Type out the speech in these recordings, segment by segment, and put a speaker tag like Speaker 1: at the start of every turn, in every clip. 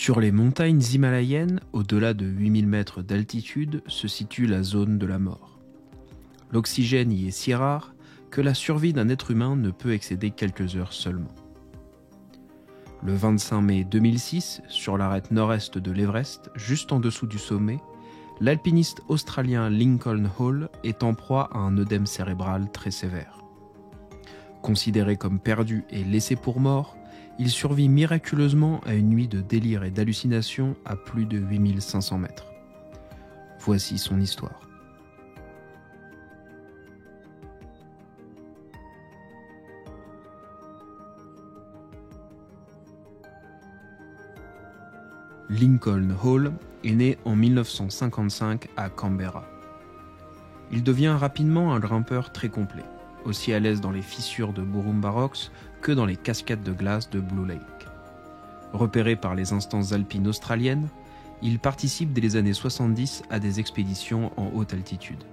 Speaker 1: Sur les montagnes himalayennes, au-delà de 8000 mètres d'altitude, se situe la zone de la mort. L'oxygène y est si rare que la survie d'un être humain ne peut excéder quelques heures seulement. Le 25 mai 2006, sur l'arête nord-est de l'Everest, juste en dessous du sommet, l'alpiniste australien Lincoln Hall est en proie à un œdème cérébral très sévère. Considéré comme perdu et laissé pour mort, il survit miraculeusement à une nuit de délire et d'hallucination à plus de 8500 mètres. Voici son histoire. Lincoln Hall est né en 1955 à Canberra. Il devient rapidement un grimpeur très complet, aussi à l'aise dans les fissures de Borumba Rocks que dans les cascades de glace de Blue Lake. Repéré par les instances alpines australiennes, il participe dès les années 70 à des expéditions en haute altitude.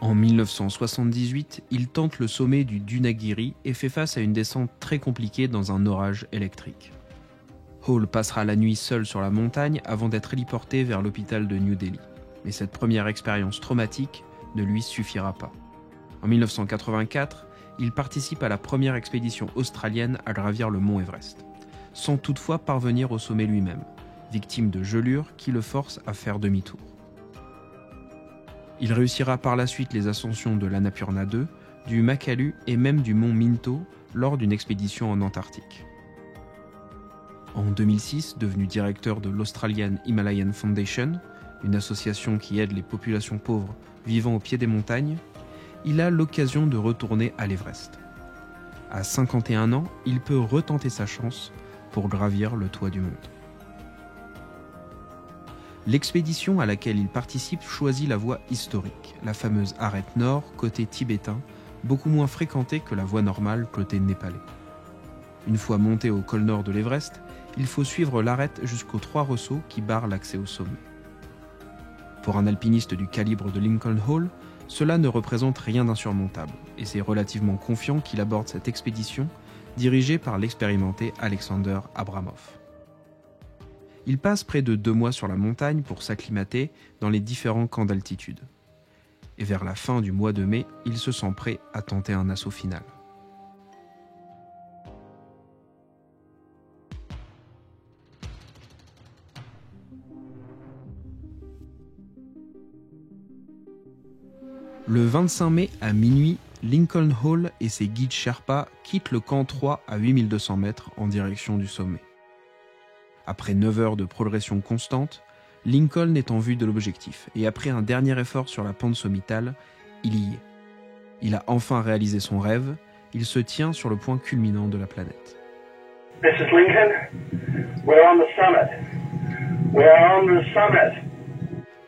Speaker 1: En 1978, il tente le sommet du Dunagiri et fait face à une descente très compliquée dans un orage électrique. Hall passera la nuit seul sur la montagne avant d'être héliporté vers l'hôpital de New Delhi. Mais cette première expérience traumatique ne lui suffira pas. En 1984, il participe à la première expédition australienne à gravir le mont Everest, sans toutefois parvenir au sommet lui-même, victime de gelures qui le forcent à faire demi-tour. Il réussira par la suite les ascensions de l'Annapurna 2, du Makalu et même du mont Minto lors d'une expédition en Antarctique. En 2006, devenu directeur de l'Australian Himalayan Foundation, une association qui aide les populations pauvres vivant au pied des montagnes, il a l'occasion de retourner à l'Everest. À 51 ans, il peut retenter sa chance pour gravir le toit du monde. L'expédition à laquelle il participe choisit la voie historique, la fameuse arête nord côté tibétain, beaucoup moins fréquentée que la voie normale côté népalais. Une fois monté au col nord de l'Everest, il faut suivre l'arête jusqu'aux 3 ressauts qui barrent l'accès au sommet. Pour un alpiniste du calibre de Lincoln Hall, cela ne représente rien d'insurmontable, et c'est relativement confiant qu'il aborde cette expédition dirigée par l'expérimenté Alexander Abramov. Il passe près de 2 mois sur la montagne pour s'acclimater dans les différents camps d'altitude. Et vers la fin du mois de mai, il se sent prêt à tenter un assaut final. Le 25 mai à minuit, Lincoln Hall et ses guides Sherpas quittent le camp 3 à 8200 mètres en direction du sommet. Après 9 heures de progression constante, Lincoln est en vue de l'objectif et après un dernier effort sur la pente sommitale, il y est. Il a enfin réalisé son rêve, il se tient sur le point culminant de la planète.
Speaker 2: This is Lincoln. We're on the summit. We're on the summit.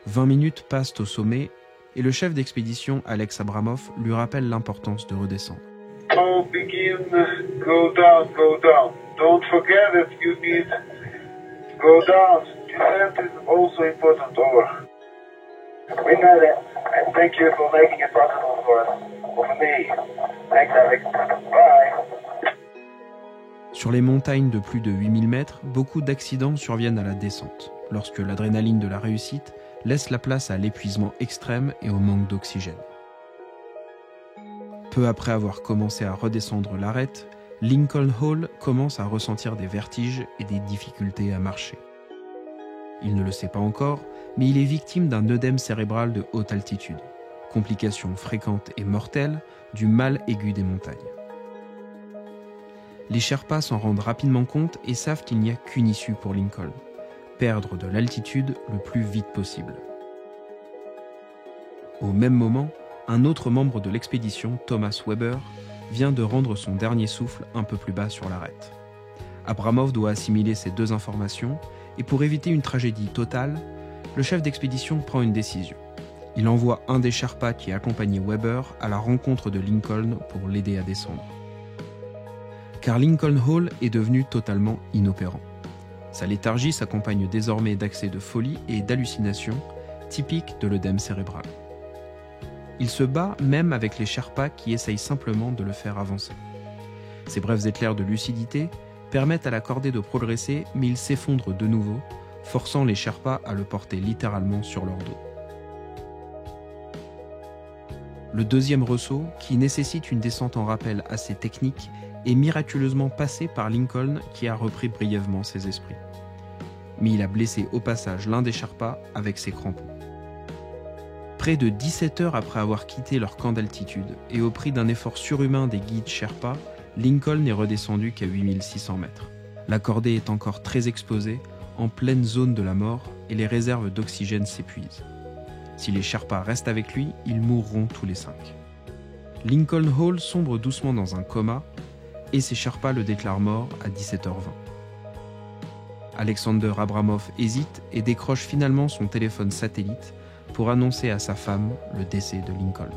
Speaker 1: 20 minutes passent au sommet et le chef d'expédition Alex Abramov lui rappelle l'importance de redescendre.
Speaker 2: Don't begin, go down, go down. Don't forget that you need to go down. Descent is also important, over. We know that, and thank you for making it possible for me. Thanks, Alex. Bye.
Speaker 1: Sur les montagnes de plus de 8000 mètres, beaucoup d'accidents surviennent à la descente, lorsque l'adrénaline de la réussite laisse la place à l'épuisement extrême et au manque d'oxygène. Peu après avoir commencé à redescendre l'arête, Lincoln Hall commence à ressentir des vertiges et des difficultés à marcher. Il ne le sait pas encore, mais il est victime d'un œdème cérébral de haute altitude, complication fréquente et mortelle du mal aigu des montagnes. Les Sherpas s'en rendent rapidement compte et savent qu'il n'y a qu'une issue pour Lincoln: perdre de l'altitude le plus vite possible. Au même moment, un autre membre de l'expédition, Thomas Weber, vient de rendre son dernier souffle un peu plus bas sur l'arête. Abramov doit assimiler ces 2 informations et pour éviter une tragédie totale, le chef d'expédition prend une décision. Il envoie un des Sherpas qui accompagnait Weber à la rencontre de Lincoln pour l'aider à descendre. Car Lincoln Hall est devenu totalement inopérant. Sa léthargie s'accompagne désormais d'accès de folie et d'hallucinations typiques de l'œdème cérébral. Il se bat même avec les Sherpas qui essayent simplement de le faire avancer. Ces brefs éclairs de lucidité permettent à la cordée de progresser, mais il s'effondre de nouveau, forçant les Sherpas à le porter littéralement sur leur dos. Le deuxième ressaut, qui nécessite une descente en rappel assez technique, est miraculeusement passé par Lincoln qui a repris brièvement ses esprits. Mais il a blessé au passage l'un des Sherpas avec ses crampons. Près de 17 heures après avoir quitté leur camp d'altitude et au prix d'un effort surhumain des guides Sherpas, Lincoln n'est redescendu qu'à 8600 mètres. La cordée est encore très exposée, en pleine zone de la mort, et les réserves d'oxygène s'épuisent. Si les Sherpas restent avec lui, ils mourront tous les 5. Lincoln Hall sombre doucement dans un coma, et ses Sherpas le déclarent mort à 17h20. Alexander Abramov hésite et décroche finalement son téléphone satellite pour annoncer à sa femme le décès de Lincoln.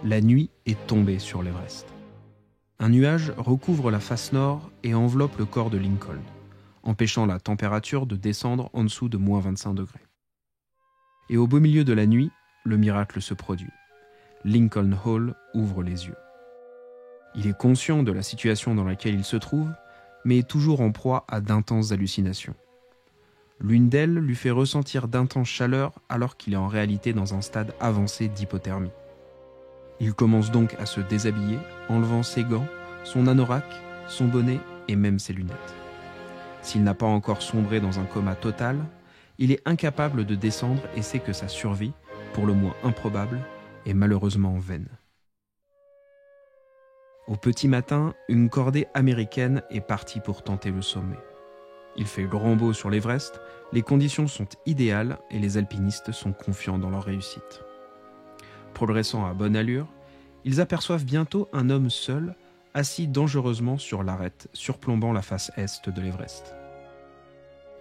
Speaker 1: La nuit est tombée sur l'Everest. Un nuage recouvre la face nord et enveloppe le corps de Lincoln, empêchant la température de descendre en dessous de moins 25 degrés. Et au beau milieu de la nuit, le miracle se produit. Lincoln Hall ouvre les yeux. Il est conscient de la situation dans laquelle il se trouve, mais est toujours en proie à d'intenses hallucinations. L'une d'elles lui fait ressentir d'intenses chaleurs alors qu'il est en réalité dans un stade avancé d'hypothermie. Il commence donc à se déshabiller, enlevant ses gants, son anorak, son bonnet et même ses lunettes. S'il n'a pas encore sombré dans un coma total, il est incapable de descendre et sait que sa survie, pour le moins improbable, est malheureusement vaine. Au petit matin, une cordée américaine est partie pour tenter le sommet. Il fait grand beau sur l'Everest, les conditions sont idéales et les alpinistes sont confiants dans leur réussite. Progressant à bonne allure, ils aperçoivent bientôt un homme seul, assis dangereusement sur l'arête, surplombant la face est de l'Everest.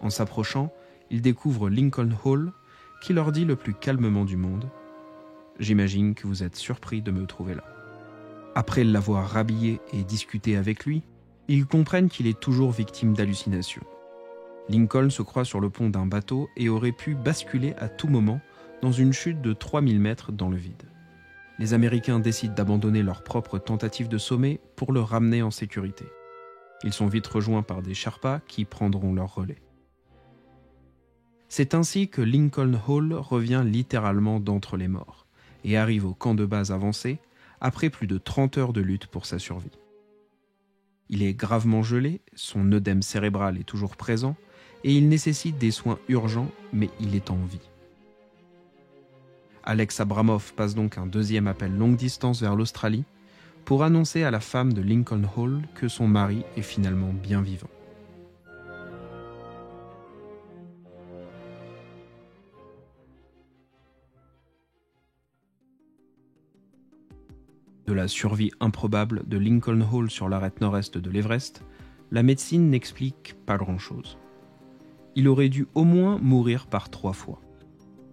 Speaker 1: En s'approchant, ils découvrent Lincoln Hall, qui leur dit le plus calmement du monde « J'imagine que vous êtes surpris de me trouver là. » Après l'avoir rhabillé et discuté avec lui, ils comprennent qu'il est toujours victime d'hallucinations. Lincoln se croit sur le pont d'un bateau et aurait pu basculer à tout moment dans une chute de 3000 mètres dans le vide. Les Américains décident d'abandonner leur propre tentative de sommet pour le ramener en sécurité. Ils sont vite rejoints par des Sherpas qui prendront leur relais. C'est ainsi que Lincoln Hall revient littéralement d'entre les morts et arrive au camp de base avancé après plus de 30 heures de lutte pour sa survie. Il est gravement gelé, son œdème cérébral est toujours présent et il nécessite des soins urgents, mais il est en vie. Alex Abramov passe donc un deuxième appel longue distance vers l'Australie pour annoncer à la femme de Lincoln Hall que son mari est finalement bien vivant. De la survie improbable de Lincoln Hall sur l'arête nord-est de l'Everest, la médecine n'explique pas grand-chose. Il aurait dû au moins mourir par 3 fois.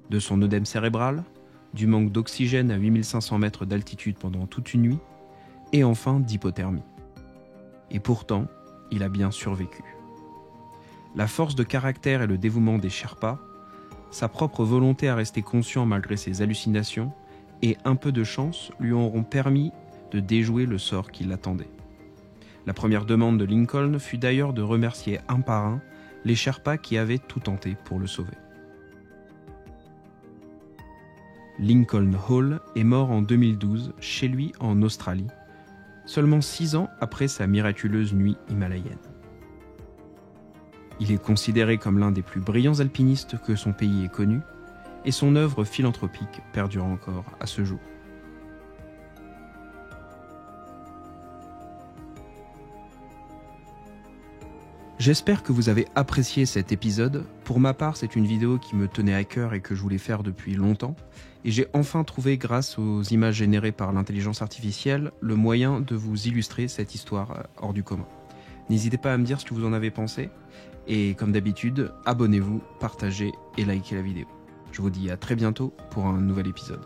Speaker 1: De son œdème cérébral, du manque d'oxygène à 8500 mètres d'altitude pendant toute une nuit, et enfin d'hypothermie. Et pourtant, il a bien survécu. La force de caractère et le dévouement des Sherpas, sa propre volonté à rester conscient malgré ses hallucinations, et un peu de chance lui auront permis de déjouer le sort qui l'attendait. La première demande de Lincoln fut d'ailleurs de remercier un par un les Sherpas qui avaient tout tenté pour le sauver. Lincoln Hall est mort en 2012 chez lui en Australie, seulement 6 ans après sa miraculeuse nuit himalayenne. Il est considéré comme l'un des plus brillants alpinistes que son pays ait connu, et son œuvre philanthropique perdure encore à ce jour. J'espère que vous avez apprécié cet épisode. Pour ma part, c'est une vidéo qui me tenait à cœur et que je voulais faire depuis longtemps. Et j'ai enfin trouvé, grâce aux images générées par l'intelligence artificielle, le moyen de vous illustrer cette histoire hors du commun. N'hésitez pas à me dire ce que vous en avez pensé. Et comme d'habitude, abonnez-vous, partagez et likez la vidéo. Je vous dis à très bientôt pour un nouvel épisode.